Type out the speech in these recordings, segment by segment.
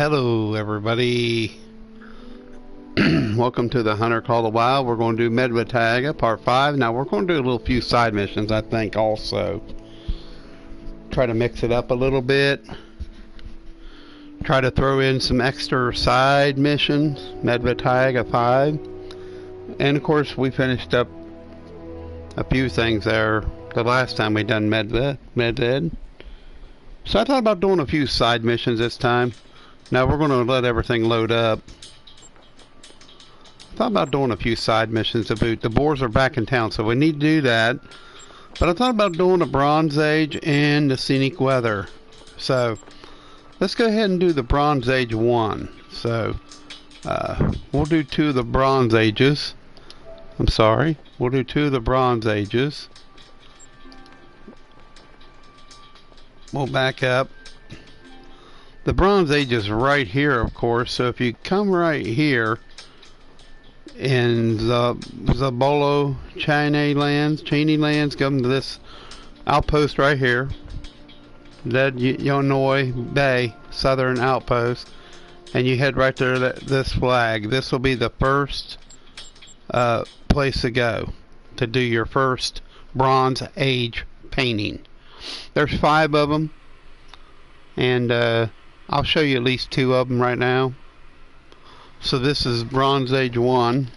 Hello everybody. Welcome to the Hunter Call the Wild. We're going to do Medved-Taiga part 5. Now we're going to do a little few side missions, I think, also. Try to mix it up a little bit. Try to throw in some extra side missions. Medved-Taiga 5. And of course we finished up a few things there the last time we done Medved. So I thought about doing a few side missions this time. Now we're going to let everything load up. I thought about doing a few side missions to boot. The boars are back in town, so we need to do that. But I thought about doing the Bronze Age and the Scenic Weather. So let's go ahead and do the Bronze Age 1. So we'll do 2 of the Bronze Ages. I'm sorry. We'll do 2 of the Bronze Ages. We'll back up. The Bronze Age is right here, of course, so if you come right here in the Zabolo Cheney lands, come to this outpost right here, Illinois Bay Southern Outpost, and you head right there to this flag. This will be the first place to go to do your first Bronze Age painting. There's 5 of them, and I'll show you at least 2 of them right now. So this is Bronze Age 1.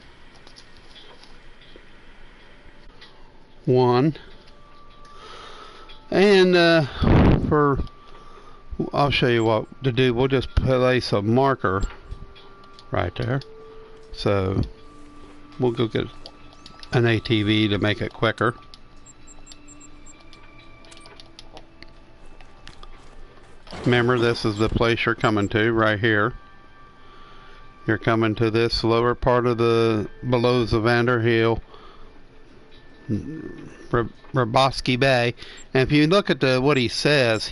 And I'll show you what to do. We'll just place a marker right there. So we'll go get an ATV to make it quicker. Remember, this is the place you're coming to, right here. You're coming to this lower part of below Zavander Hill, Roboski Bay. And if you look at what he says,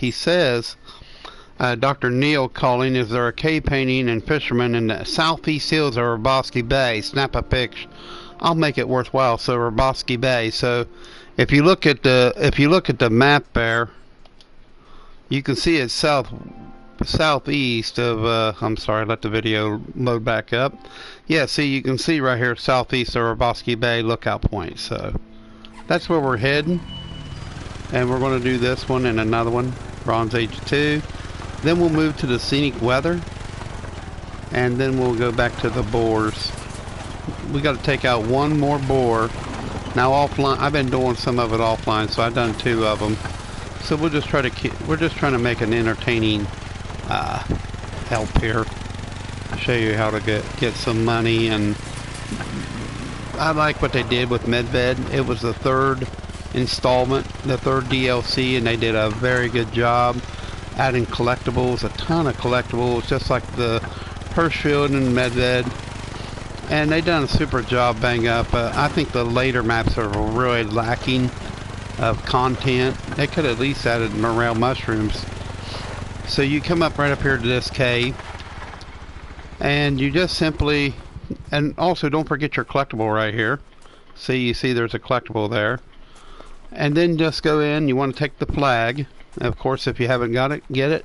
Dr. Neil calling, is there a cave painting and fishermen in the southeast hills of Roboski Bay? Snap a picture. I'll make it worthwhile. So Roboski Bay. So if you look at the map there, you can see it's southeast of, I'm sorry, let the video load back up. Yeah, see, you can see right here southeast of Roboski Bay lookout point. So that's where we're heading. And we're going to do this one and another one, Bronze Age 2. Then we'll move to the Scenic Weather. And then we'll go back to the boars. We got to take out one more boar. Now offline, I've been doing some of it offline, so I've done 2 of them. So we're just trying to make an entertaining help here. Show you how to get some money, and I like what they did with Medved. It was the 3rd installment, the 3rd DLC, and they did a very good job adding collectibles, a ton of collectibles, just like the Hirschfield and Medved. And they done a super job bang up. I think the later maps are really lacking of content. They could at least added morel mushrooms. So you come up right up here to this cave, and you just simply, and also don't forget your collectible right here. See, you see there's a collectible there. And then just go in, you want to take the flag. Of course, if you haven't got it, get it.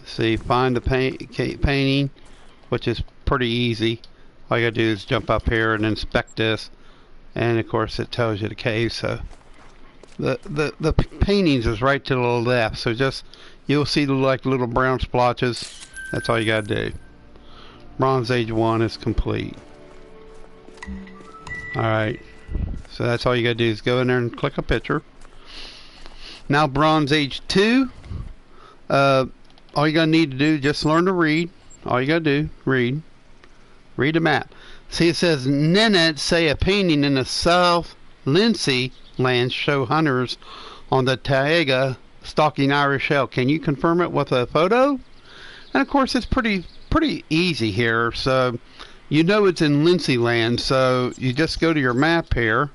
See, find the painting, which is pretty easy. All you gotta do is jump up here and inspect this, and of course it tells you the cave. So the paintings is right to the left, so just you'll see like little brown splotches. That's all you gotta do. Bronze Age 1 is complete. Alright, so that's all you gotta do is go in there and click a picture. Now Bronze Age 2, all you gotta need to do, just learn to read. All you gotta do, read the map. See, it says Nenets say a painting in the South Lindsay lands show hunters on the Taiga stalking Irish elk. Can you confirm it with a photo? And of course it's pretty easy here. So you know it's in Lindsay land, so you just go to your map here,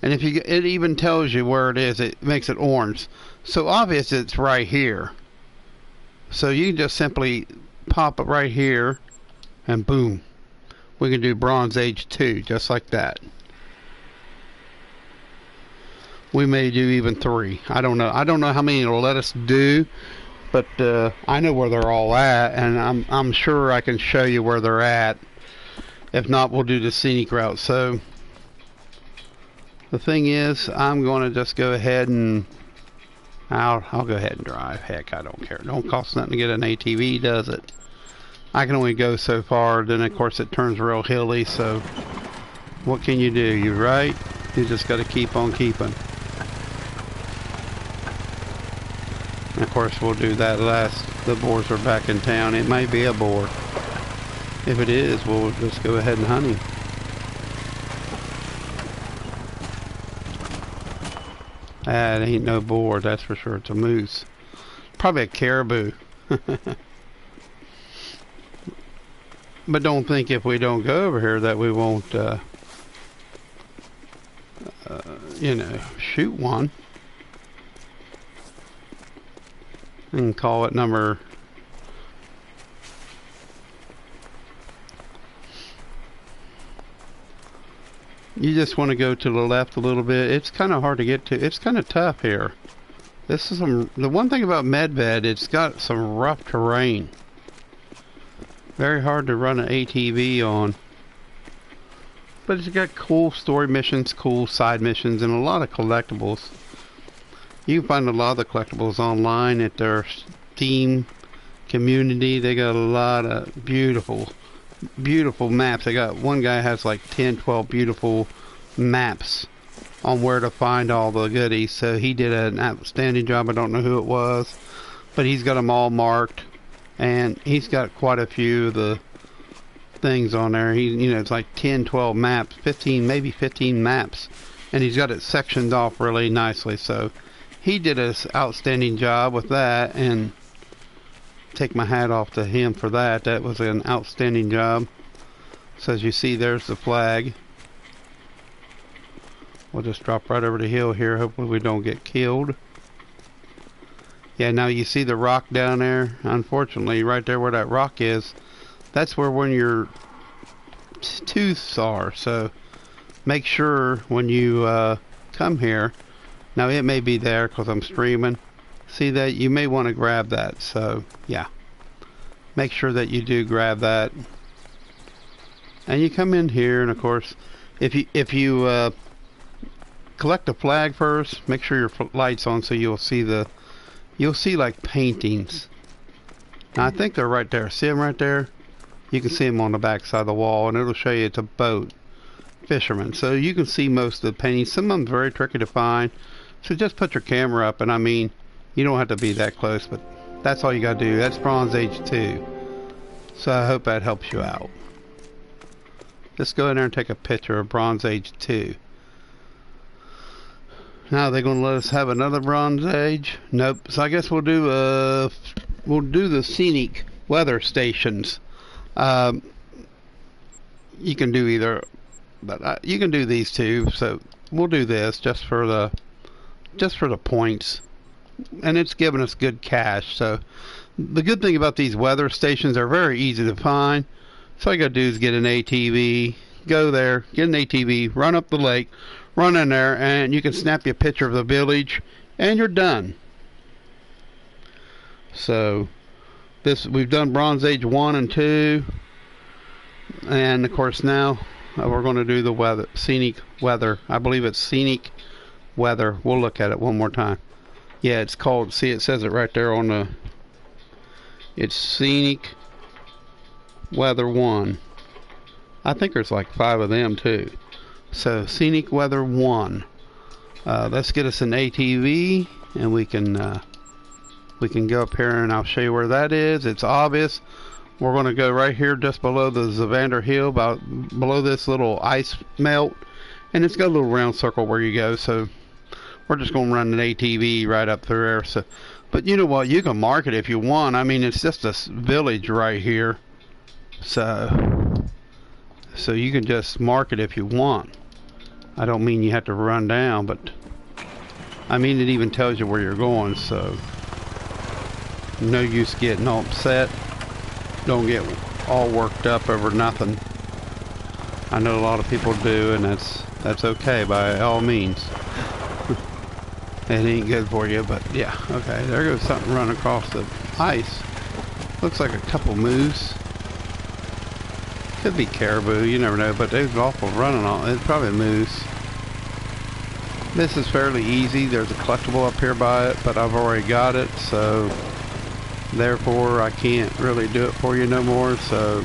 and if it even tells you where it is, it makes it orange. So obvious it's right here. So you can just simply pop it right here, and boom, we can do Bronze Age 2 just like that. We may do even 3. I don't know how many it'll let us do, But I know where they're all at, and I'm sure I can show you where they're at. If not, we'll do the scenic route. So the thing is, I'm going to just go ahead and I'll go ahead and drive. Heck, I don't care. It don't cost nothing to get an ATV, does it? I can only go so far. Then of course it turns real hilly. So what can you do? You right? You just got to keep on keeping. And of course we'll do that last. The boars are back in town. It may be a boar. If it is, we'll just go ahead and hunt him. That ain't no boar, that's for sure. It's a moose. Probably a caribou. But don't think if we don't go over here that we won't, you know, shoot one. And call it number... You just want to go to the left a little bit. It's kind of hard to get to. It's kind of tough here. This is the one thing about Medved, it's got some rough terrain. Very hard to run an ATV on. But it's got cool story missions, cool side missions, and a lot of collectibles. You can find a lot of the collectibles online at their Steam community. They got a lot of beautiful maps. They got one guy has like 10, 12 beautiful maps on where to find all the goodies. So he did an outstanding job. I don't know who it was, but he's got them all marked, and he's got quite a few of the things on there. You know, it's like 10, 12 maps, 15, maybe 15 maps, and he's got it sectioned off really nicely. So he did an outstanding job with that, and take my hat off to him for that. That was an outstanding job. So as you see, there's the flag. We'll just drop right over the hill here. Hopefully we don't get killed. Yeah, now you see the rock down there. Unfortunately, right there where that rock is, that's where one of your tooths are. So make sure when you come here, now it may be there because I'm streaming. See that? You may want to grab that. So yeah, make sure that you do grab that. And you come in here, and of course, if you collect the flag first, make sure your light's on so you'll see like paintings. Now I think they're right there. See them right there? You can see them on the back side of the wall, and it'll show you it's a boat. Fisherman. So you can see most of the paintings. Some of them very tricky to find. So just put your camera up, and I mean, you don't have to be that close, but that's all you gotta do. That's Bronze Age 2. So I hope that helps you out. Just go in there and take a picture of Bronze Age 2. Now they're gonna let us have another Bronze Age? Nope. So I guess we'll do the scenic weather stations. You can do either, but you can do these two. So we'll do this just for the points. And it's giving us good cash. So the good thing about these weather stations, are very easy to find. So all you gotta do is get an ATV, go there, get an ATV, run up the lake, run in there, and you can snap you a picture of the village, and you're done. So we've done Bronze Age 1 and 2, and of course now we're going to do the scenic weather. I believe it's scenic weather. We'll look at it one more time. Yeah, it's called, see, it says it right there on the, it's Scenic Weather 1. I think there's like 5 of them too. So Scenic Weather 1. Let's get us an ATV, and we can go up here, and I'll show you where that is. It's obvious. We're going to go right here just below the Zavander Hill, about below this little ice melt, and it's got a little round circle where you go. So we're just going to run an ATV right up through there. So, but you know what? You can mark it if you want. I mean, it's just a village right here. So you can just mark it if you want. I don't mean you have to run down, but I mean it even tells you where you're going. So no use getting all upset. Don't get all worked up over nothing. I know a lot of people do, and that's okay by all means. It ain't good for you, but yeah. Okay, there goes something running across the ice. Looks like a couple moose. Could be caribou, you never know, but they're awful running on. It's probably a moose. This is fairly easy. There's a collectible up here by it, but I've already got it, so therefore I can't really do it for you no more. So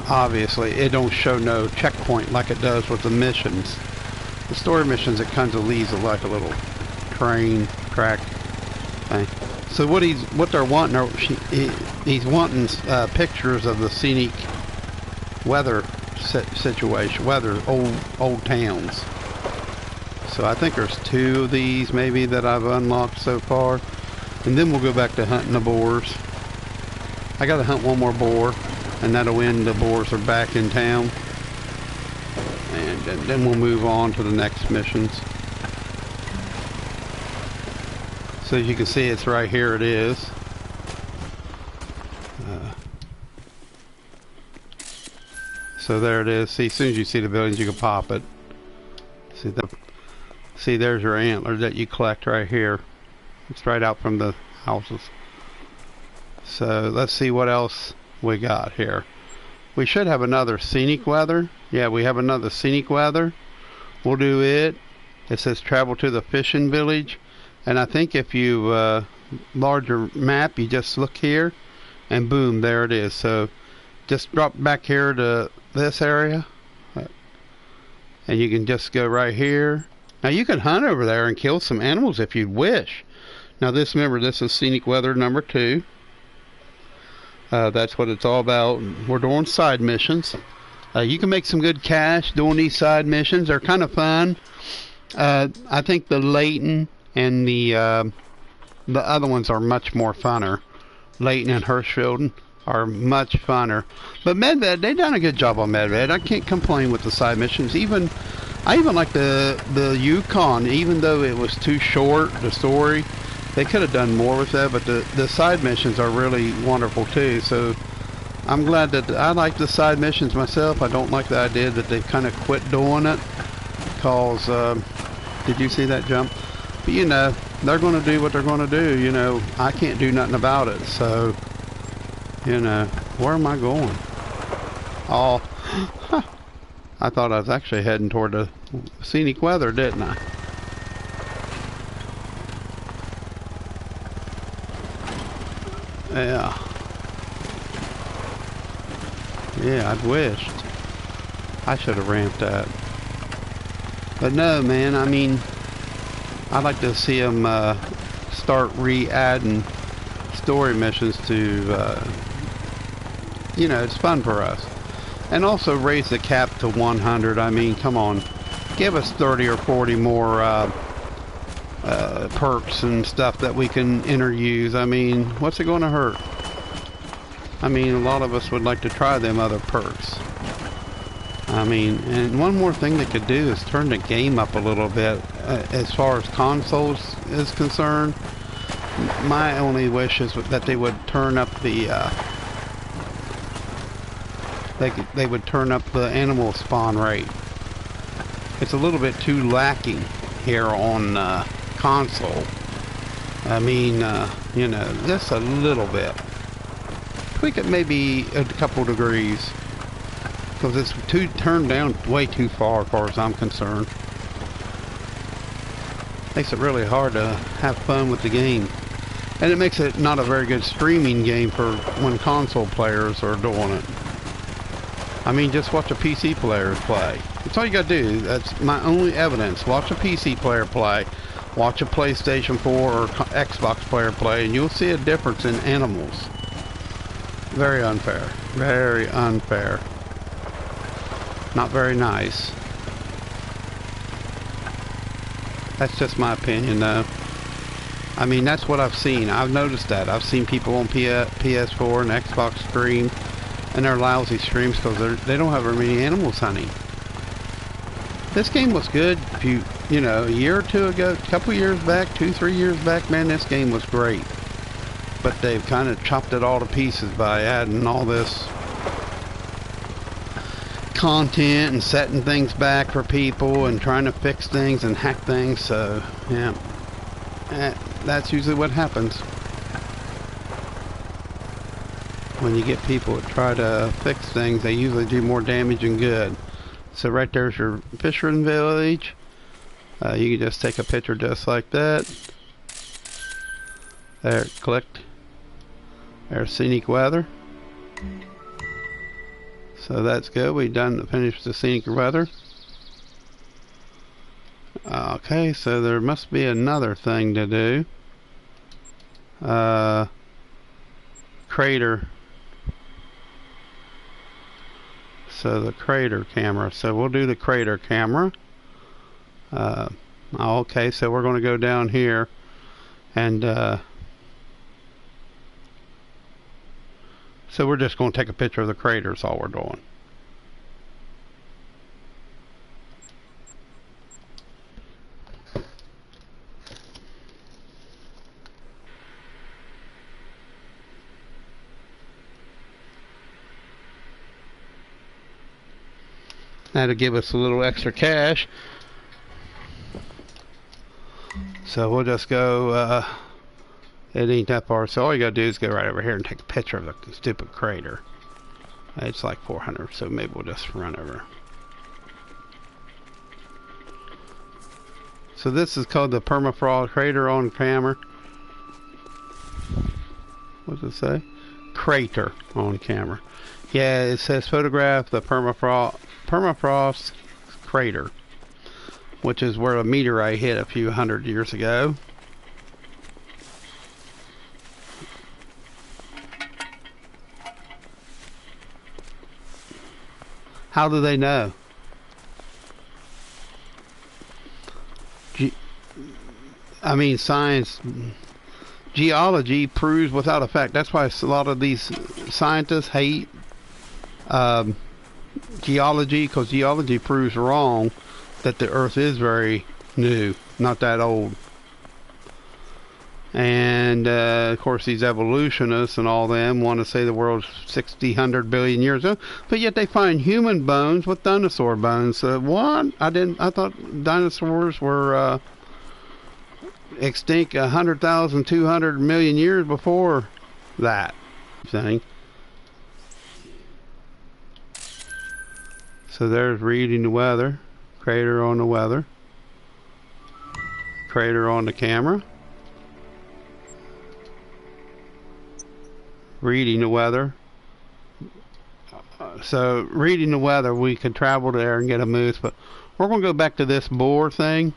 obviously it don't show no checkpoint like it does with the missions. The story missions, it kind of leaves like a little train track thing. So what they're wanting, he's wanting pictures of the scenic weather situation, old towns. So I think there's 2 of these maybe that I've unlocked so far, and then we'll go back to hunting the boars. I gotta hunt one more boar, and that'll end the boars are back in town, and then we'll move on to the next missions. So as you can see, it's right here. It is. So there it is. See, as soon as you see the buildings, you can pop it. See, there's your antler that you collect right here. It's right out from the houses. So let's see what else we got here. We should have another scenic weather. Yeah, we have another scenic weather. We'll do it. It says travel to the fishing village. And I think if you larger map, you just look here and boom, there it is. So just drop back here to this area and you can just go right here. Now you can hunt over there and kill some animals if you wish. Now remember, this is scenic weather number 2. That's what it's all about. We're doing side missions. You can make some good cash doing these side missions. They're kind of fun. I think the Layton and the other ones are much more funner. Layton and Hirschfield are much funner. But Medved, they done a good job on Medved. I can't complain with the side missions. I even like the Yukon, even though it was too short, the story. They could have done more with that, but the side missions are really wonderful too. So I'm glad that I like the side missions myself. I don't like the idea that they kind of quit doing it. Because, did you see that jump? But you know, they're going to do what they're going to do. You know, I can't do nothing about it. So, you know, where am I going? Oh, I thought I was actually heading toward the scenic weather, didn't I? Yeah. Yeah, I'd wished. I should have ramped that. But no, man, I mean, I'd like to see them start re-adding story missions to, you know, it's fun for us. And also raise the cap to 100. I mean, come on. Give us 30 or 40 more perks and stuff that we can interuse. I mean, what's it going to hurt? I mean, a lot of us would like to try them other perks. I mean, and one more thing they could do is turn the game up a little bit as far as consoles is concerned. My only wish is that they would turn up the they would turn up the animal spawn rate. It's a little bit too lacking here on console. I mean, you know, just a little bit. Tweak it maybe a couple degrees, because it's turned down way too far as I'm concerned. Makes it really hard to have fun with the game. And it makes it not a very good streaming game for when console players are doing it. I mean, just watch a PC player play. That's all you gotta do. That's my only evidence. Watch a PC player play. Watch a PlayStation 4 or Xbox player play, and you'll see a difference in animals. Very unfair. Very unfair. Not very nice. That's just my opinion, though. I mean, that's what I've seen. I've noticed that. I've seen people on PS4 and Xbox stream, and they're lousy streams because they don't have very many animals hunting. This game was good. If you know, a year or two ago, a couple years back, 2-3 years back, man, this game was great. But they've kind of chopped it all to pieces by adding all this content and setting things back for people and trying to fix things and hack things. So yeah, that's usually what happens when you get people that try to fix things. They usually do more damage than good. So right there's your fisherman village. You can just take a picture just like that. There, clicked. There's scenic weather. So that's good. We've finished the scenic weather. Okay, so there must be another thing to do. Crater. So the crater camera. So we'll do the crater camera. Okay, so we're going to go down here and so we're just going to take a picture of the crater is all we're doing. That'll give us a little extra cash. So we'll just go, it ain't that far, so all you gotta do is go right over here and take a picture of the stupid crater. It's like 400, so maybe we'll just run over. So this is called the permafrost crater on camera. What does it say? Crater on camera. Yeah, it says photograph the permafrost crater, which is where a meteorite hit a few hundred years ago. How do they know? I mean, science, geology proves without effect. That's why a lot of these scientists hate geology, because geology proves wrong that the Earth is very new, not that old. And of course these evolutionists and all them want to say the world's 60, 100 billion years old, but yet they find human bones with dinosaur bones. What? I thought dinosaurs were extinct 100,000, 200 million years before that thing. So there's reading the weather, crater on the weather, crater on the camera, reading the weather. So reading the weather, we could travel there and get a moose, but we're going to go back to this boar thing.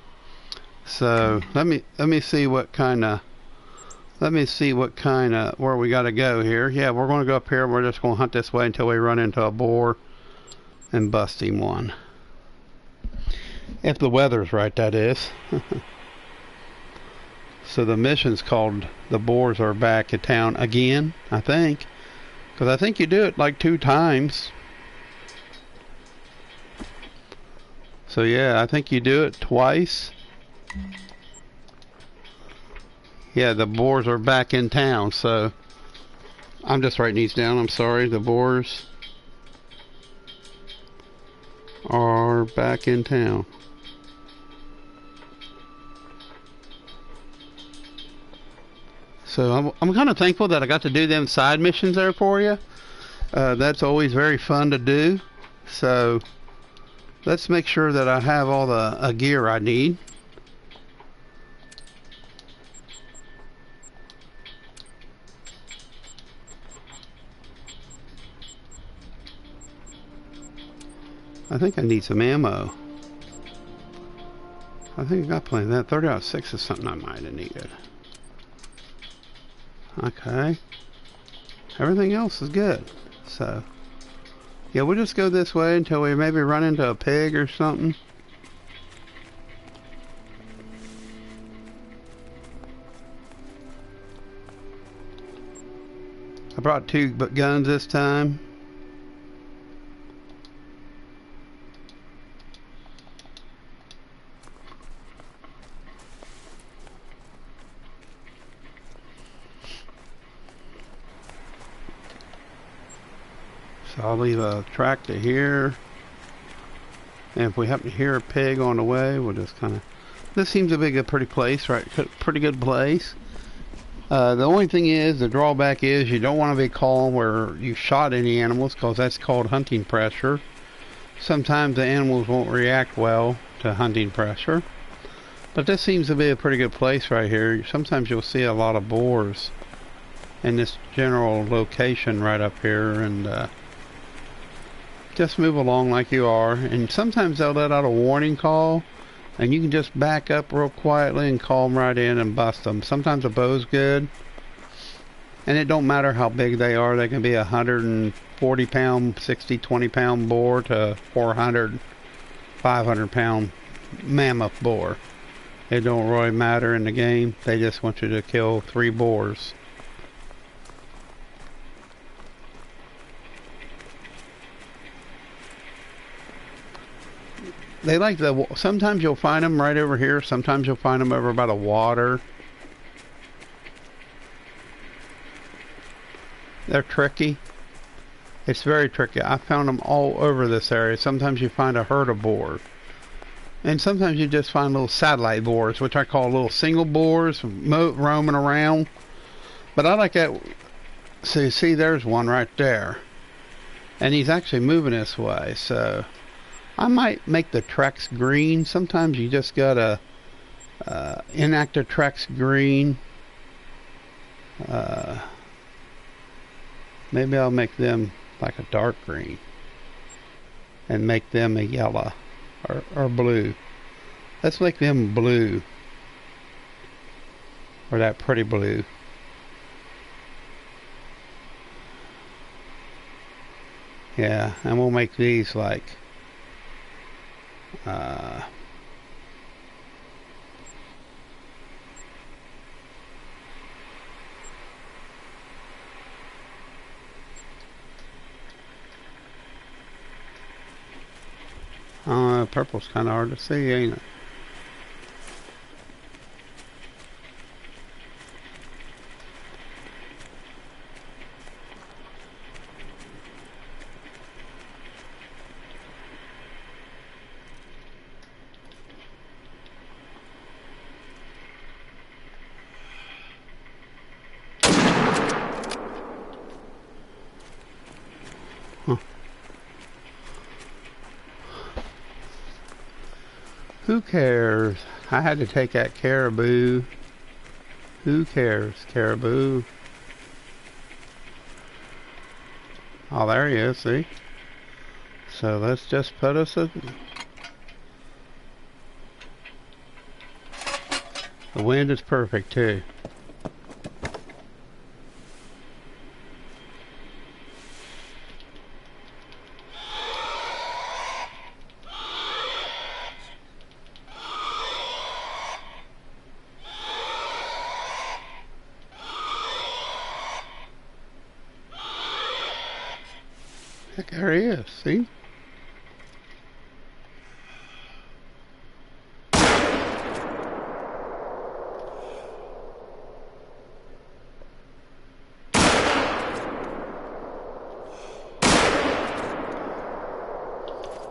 So let me see what kind of where we got to go here. Yeah, we're going to go up here. We're just going to hunt this way until we run into a boar and bust him one. If the weather's right, that is. So the mission's called The Boars Are Back in Town Again, I think. Because I think you do it like 2 times. So yeah, I think you do it twice. Yeah, the boars are back in town. So I'm just writing these down. I'm sorry. The boars are back in town. So I'm kind of thankful that I got to do them side missions there for you. That's always very fun to do. So let's make sure that I have all the gear I need. I think I need some ammo. I think I got plenty of that. 30-06 is something I might have needed. Okay. Everything else is good. So, yeah, we'll just go this way until we maybe run into a pig or something. I brought 2 guns this time. So I'll leave a track to here. And if we happen to hear a pig on the way, we'll just kind of... This seems to be a pretty place, right? Pretty good place. The only thing is, the drawback is you don't want to be calling where you shot any animals, because that's called hunting pressure. Sometimes the animals won't react well to hunting pressure. But this seems to be a pretty good place right here. Sometimes you'll see a lot of boars in this general location right up here, and just move along like you are. And sometimes they'll let out a warning call, and you can just back up real quietly and call them right in and bust them. Sometimes a bow's good, and it don't matter how big they are. They can be 140 pound, 60, 20 pound boar to 400, 500 pound mammoth boar. It don't really matter in the game. They just want you to kill 3 boars. They like the... Sometimes you'll find them right over here. Sometimes you'll find them over by the water. They're tricky. It's very tricky. I found them all over this area. Sometimes you find a herd of boars. And sometimes you just find little satellite boars, which I call little single boars roaming around. But I like that. So you see, there's one right there. And he's actually moving this way. So I might make the tracks green. Sometimes you just gotta inactive tracks green. Maybe I'll make them like a dark green and make them a yellow or blue. Let's make them blue, or that pretty blue. Yeah, and we'll make these like purple's kind of hard to see, ain't it? Who cares? I had to take that caribou. Who cares, caribou? Oh, there he is, see? So let's just put us a... The wind is perfect, too. Heck, there he is, see?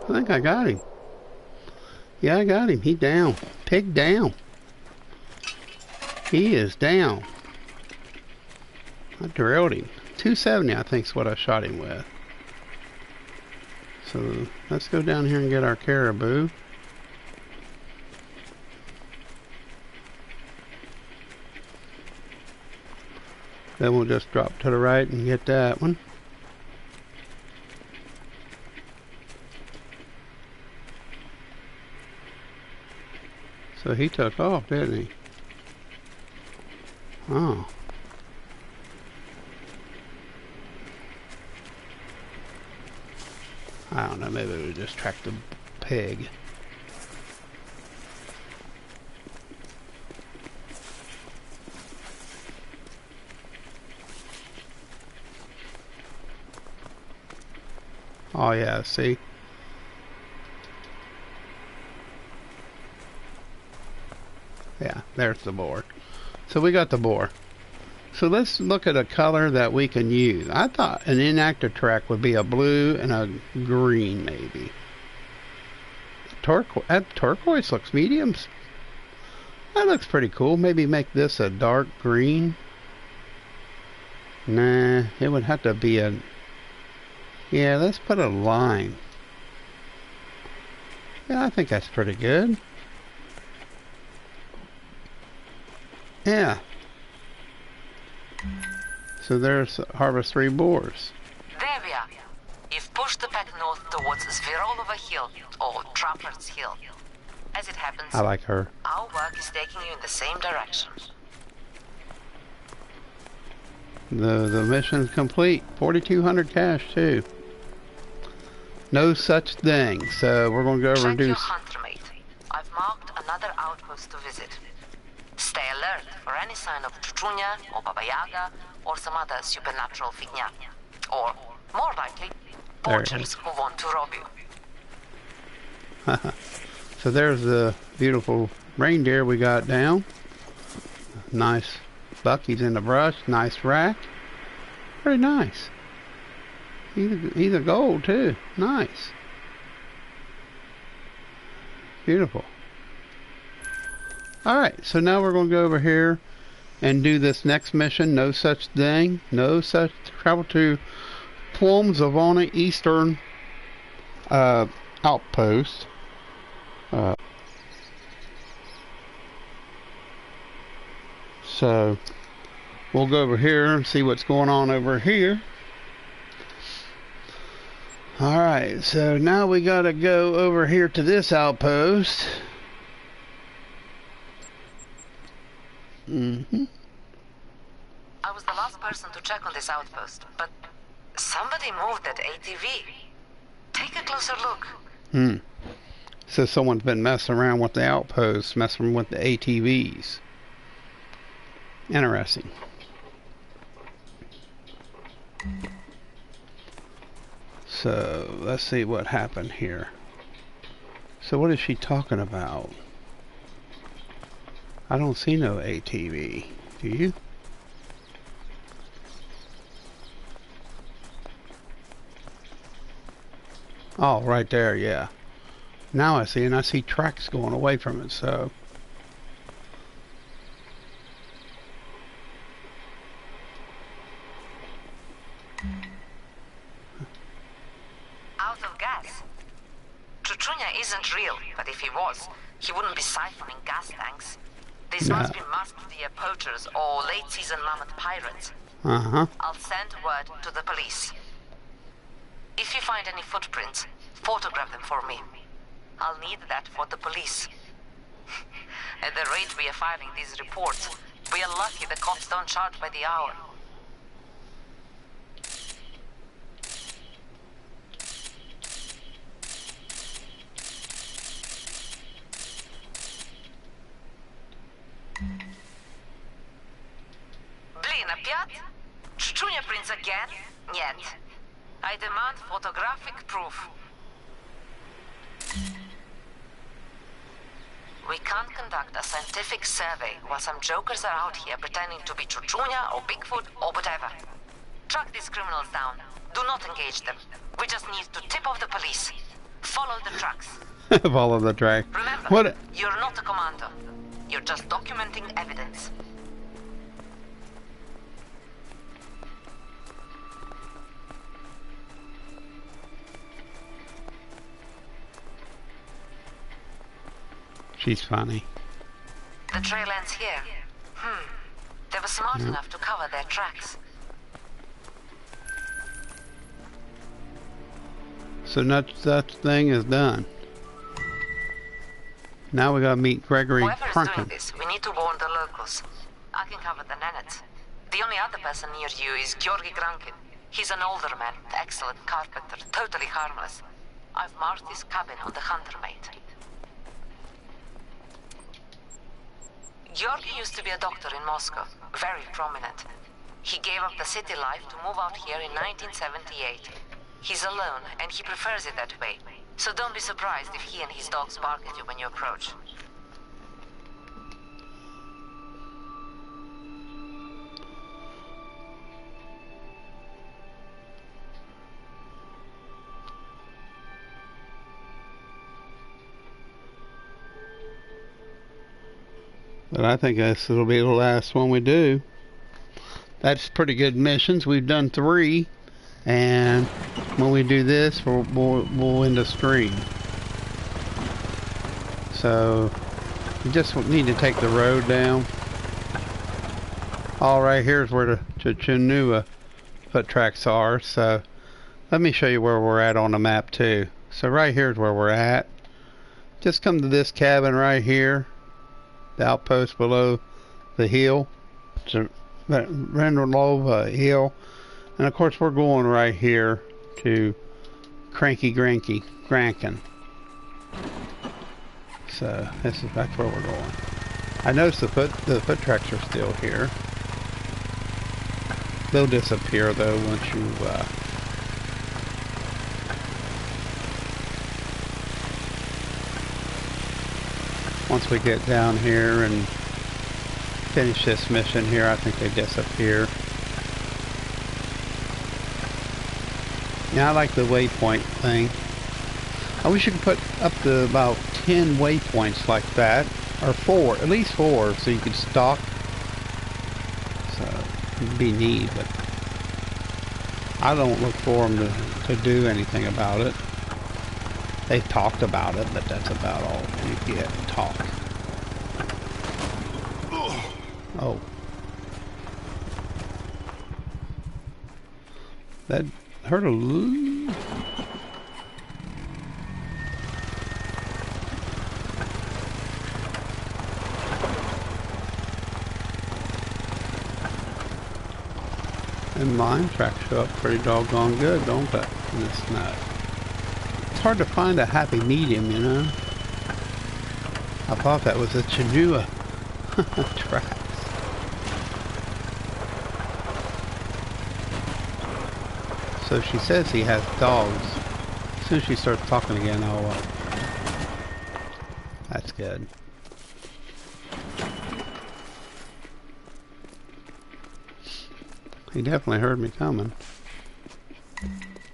I think I got him. Yeah, I got him. He down. Pig down. He is down. I drilled him. 270, I think, is what I shot him with. So let's go down here and get our caribou. Then we'll just drop to the right and get that one. So he took off, didn't he? Oh. I don't know, maybe we just track the pig. Oh yeah, see? Yeah, there's the boar. So we got the boar. So let's look at a color that we can use. I thought an inactive track would be a blue and a green, maybe. turquoise looks mediums. That looks pretty cool. Maybe make this a dark green. Nah, it would have to be a... Yeah, let's put a line. Yeah, I think that's pretty good. Yeah. So there's Harvest 3 boars. There we are. You've pushed the pack north towards Svirolova Hill, or Trappler's Hill. As it happens, I like her. our work is taking you in the same direction. The mission's complete. 4,200 cash too. No such thing. So we're gonna go over and Check do. your hunter mate. I've marked another outpost to visit. Stay alert for any sign of Chuchunya or Baba Yaga or some other supernatural figna. Or, more likely, poachers who want to rob you. So there's the beautiful reindeer we got down. Nice buck. He's in the brush. Nice rack. Very nice. He's a gold too. Nice. Beautiful. Alright, so now we're going to go over here and do this next mission. No such thing. No such. Travel to Plum Zavona Eastern Outpost. So we'll go over here and see what's going on over here. Alright, so now we gotta go over here to this outpost. I was the last person to check on this outpost, but somebody moved that ATV. Take a closer look. So someone's been messing around with the outposts, messing with the ATVs. Interesting. So let's see what happened here. So what is she talking about? I don't see no ATV. Do you? Oh, right there, yeah. Now I see, and I see tracks going away from it, so... Out of gas. Chuchunya isn't real, but if he was, he wouldn't be siphoning gas tanks. These must be masked deer poachers or late-season mammoth pirates. Uh-huh. I'll send word to the police. If you find any footprints, photograph them for me. I'll need that for the police. At the rate we are filing these reports, we are lucky the cops don't charge by the hour. Blin, опять? Chuchunya prints again? Нет. I demand photographic proof. We can't conduct a scientific survey while some jokers are out here pretending to be Chuchunya or Bigfoot or whatever. Track these criminals down. Do not engage them. We just need to tip off the police. Follow the tracks. Follow the track. Remember, What? You're not a commando. You're just documenting evidence. She's funny. The trail ends here. They were smart enough to cover their tracks. So that thing is done. Now we gotta meet Gregory Whoever is doing Crunkin. this, we need to warn the locals. I can cover the Nenets. The only other person near you is Georgi Grankin. He's an older man, excellent carpenter, totally harmless. I've marked his cabin on the hunter mate. Georgi used to be a doctor in Moscow, very prominent. He gave up the city life to move out here in 1978. He's alone, and he prefers it that way. So don't be surprised if he and his dogs bark at you when you approach. But I think this will be the last one we do. That's pretty good missions. We've done 3. And when we do this, we'll end the stream. So, you just need to take the road down. All right, here's where the Chinua foot tracks are. So, let me show you where we're at on the map too. So right here's where we're at. Just come to this cabin right here. The outpost below the hill. It's a Renderlova hill. And of course we're going right here to Cranky Grankin. So that's where we're going. I noticed the foot tracks are still here. They'll disappear though once you once we get down here and finish this mission here. I think they disappear. Yeah, I like the waypoint thing. I wish you could put up to about 10 waypoints like that, or 4, at least 4, so you could stalk. So it'd be neat, but I don't look for them to do anything about it. They've talked about it, but that's about all you get. Talk. Oh. That hurt a little. And mine tracks show up pretty doggone good, don't they? In the snow. It's hard to find a happy medium, you know. I thought that was a Chinua tracks. So she says he has dogs. As soon as she starts talking again, that's good. He definitely heard me coming.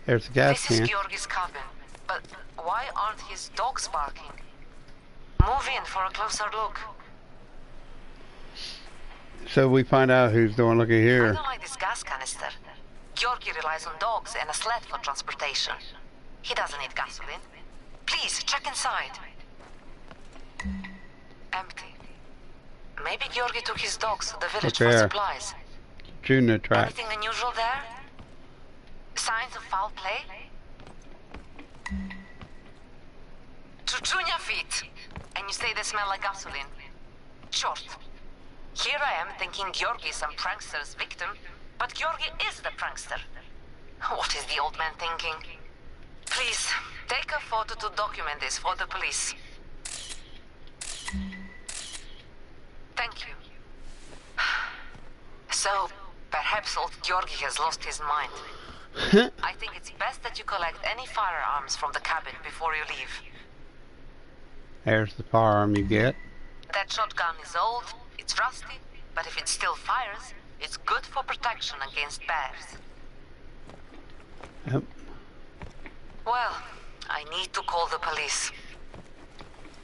There's the gas can. This is Georgi's cabin, but why aren't his dogs barking? Move in for a closer look. So we find out who's doing. Looky I here. don't like this gas canister. Georgi relies on dogs and a sled for transportation. He doesn't need gasoline. Please, check inside. Empty. Maybe Georgi took his dogs to the village for supplies. Junior track. Anything unusual there? Signs of foul play? Chuchunya feet. And you say they smell like gasoline. Short. Here I am thinking Georgi is some prankster's victim, but Georgi is the prankster. What is the old man thinking? Please, take a photo to document this for the police. Thank you. So, perhaps old Georgi has lost his mind. I think it's best that you collect any firearms from the cabin before you leave. There's the firearm you get. That shotgun is old, it's rusty, but if it still fires, it's good for protection against bears. Yep. Well, I need to call the police.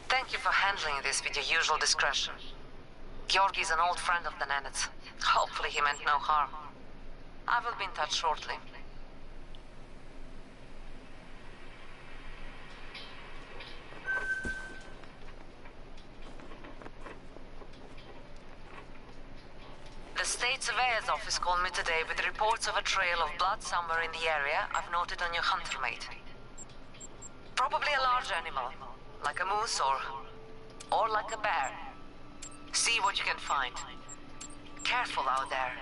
Thank you for handling this with your usual discretion. Georgi's an old friend of the Nenets. Hopefully he meant no harm. I will be in touch shortly. The state surveyor's office called me today with reports of a trail of blood somewhere in the area I've noted on your hunter mate. Probably a large animal, like a moose or like a bear. See what you can find. Careful out there.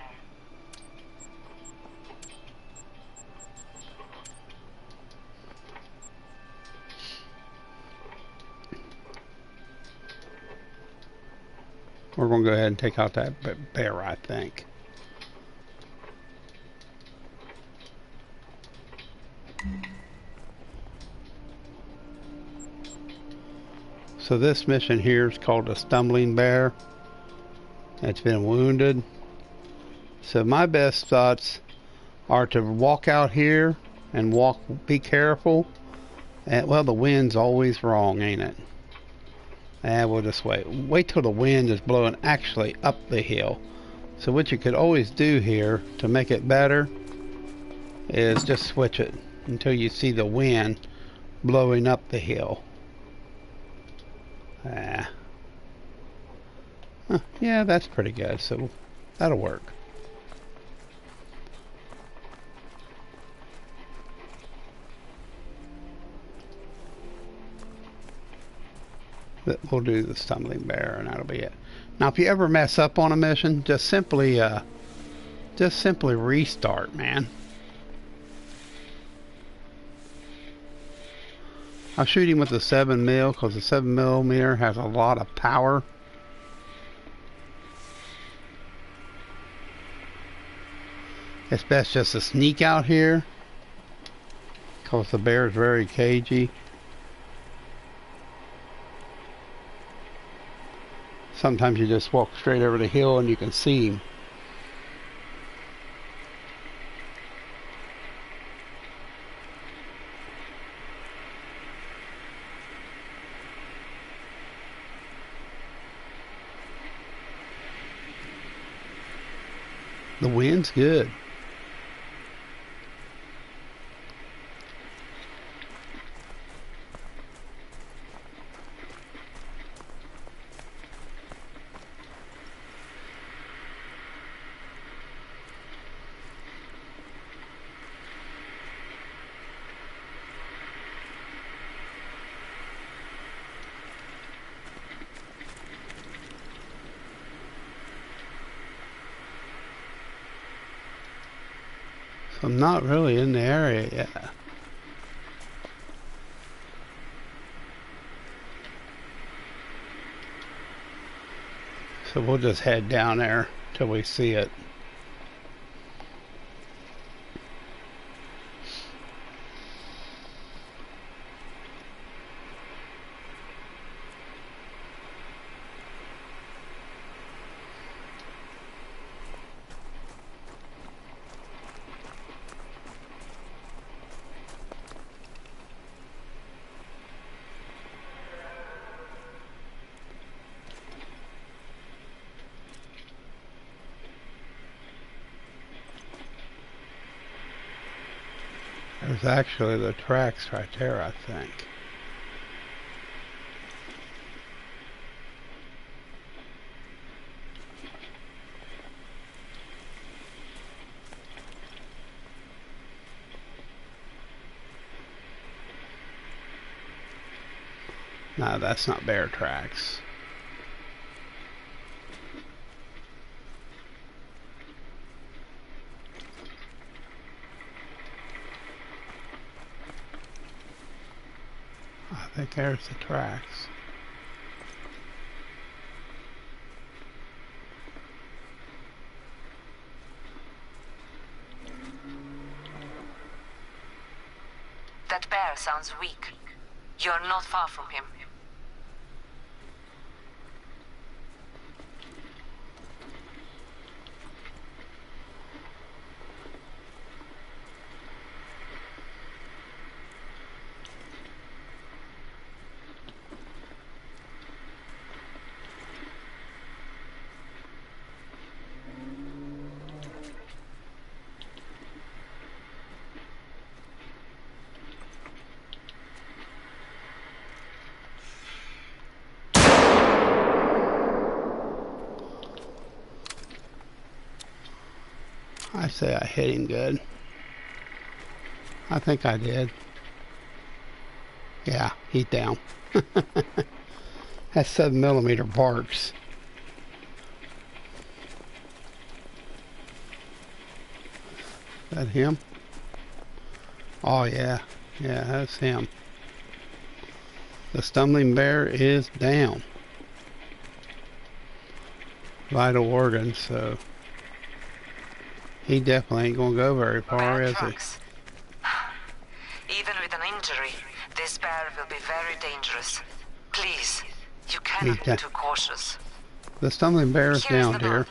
We're going to go ahead and take out that bear, I think. So this mission here is called a stumbling bear. It's been wounded. So my best thoughts are to walk out here and be careful. And, well, the wind's always wrong, ain't it? And we'll just wait. Wait till the wind is blowing actually up the hill. So what you could always do here to make it better is just switch it until you see the wind blowing up the hill. Yeah, that's pretty good. So that'll work. We'll do the stumbling bear, and that'll be it. Now, if you ever mess up on a mission, just simply restart, man. I'll shoot him with the 7mm because the 7mm has a lot of power. It's best just to sneak out here because the bear is very cagey. Sometimes you just walk straight over the hill and you can see him. The wind's good. So I'm not really in the area yet. So we'll just head down there till we see it. There's actually the tracks right there, I think. No, that's not bear tracks. I think there's the tracks. That bear sounds weak. You're not far from him. I say I hit him good. I think I did. Yeah, he's down. That's 7mm barks. Is that him? Oh yeah, yeah, that's him. The stumbling bear is down. Vital organs, so he definitely ain't gonna go very far, is he? Even with an injury, this bear will be very dangerous. Please, you cannot be too cautious. The stumbling bear is down, dear.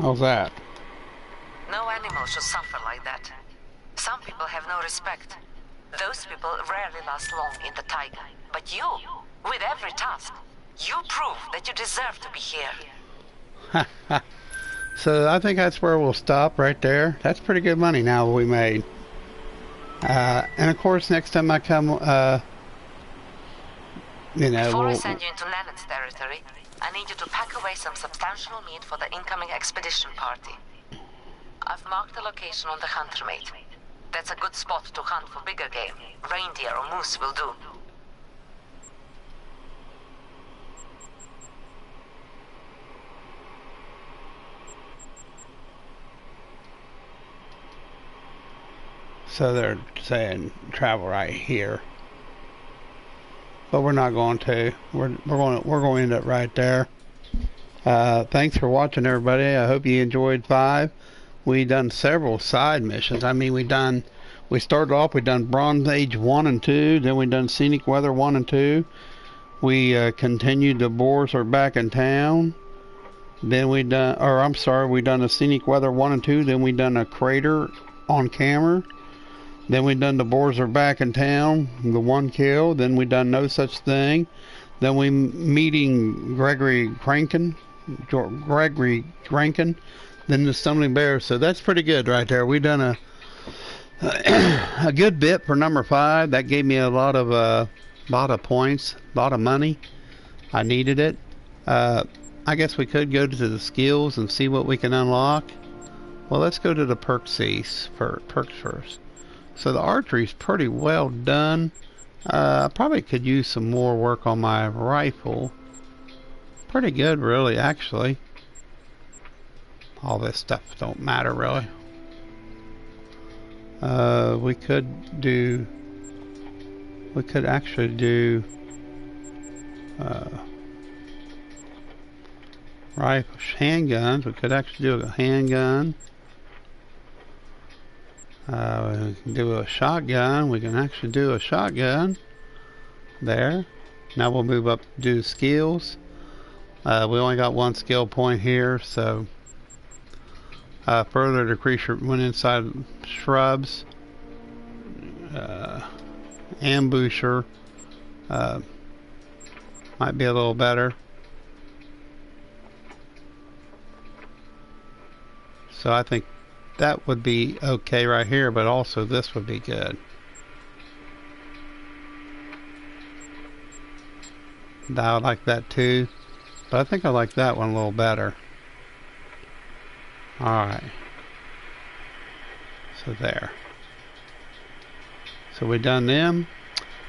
How's that? No animal should suffer like that. Some people have no respect. Those people rarely last long in the taiga. But you, with every task, you prove that you deserve to be here. So I think that's where we'll stop right there. That's pretty good money now we made. And of course, next time I come, Before I send you into Nanet's territory, I need you to pack away some substantial meat for the incoming expedition party. I've marked the location on the hunter mate. That's a good spot to hunt for bigger game. Reindeer or moose will do. So they're saying travel right here, but we're not going to. We're going to end up right there. Thanks for watching, everybody. I hope you enjoyed 5. We done several side missions. I mean, we started off. We done Bronze Age 1 and 2. Then we done Scenic Weather 1 and 2. We continued. The boars are back in town. Then we done, we done a Scenic Weather 1 and 2. Then we done a crater on camera. Then we done the boars are back in town, the 1 kill. Then we done No Such Thing. Then we meeting Gregory Crankin. Then the Stumbling Bear. So that's pretty good right there. We done a good bit for number 5. That gave me a lot of points, a lot of money. I needed it. I guess we could go to the skills and see what we can unlock. Well, let's go to the perks first. So the archery's pretty well done. I probably could use some more work on my rifle. Pretty good, really, actually. All this stuff don't matter, really. We could actually do rifle handguns. We could actually do a handgun. We can do a shotgun. We can actually do a shotgun. There. Now we'll move up to do skills. We only got 1 skill point here, so further decrease your when inside shrubs. Ambusher might be a little better. So I think that would be okay right here, but also this would be good. I like that too, but I think I like that one a little better. Alright. So there. So we done them.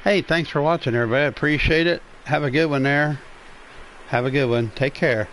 Hey, thanks for watching, everybody. I appreciate it. Have a good one there. Have a good one. Take care.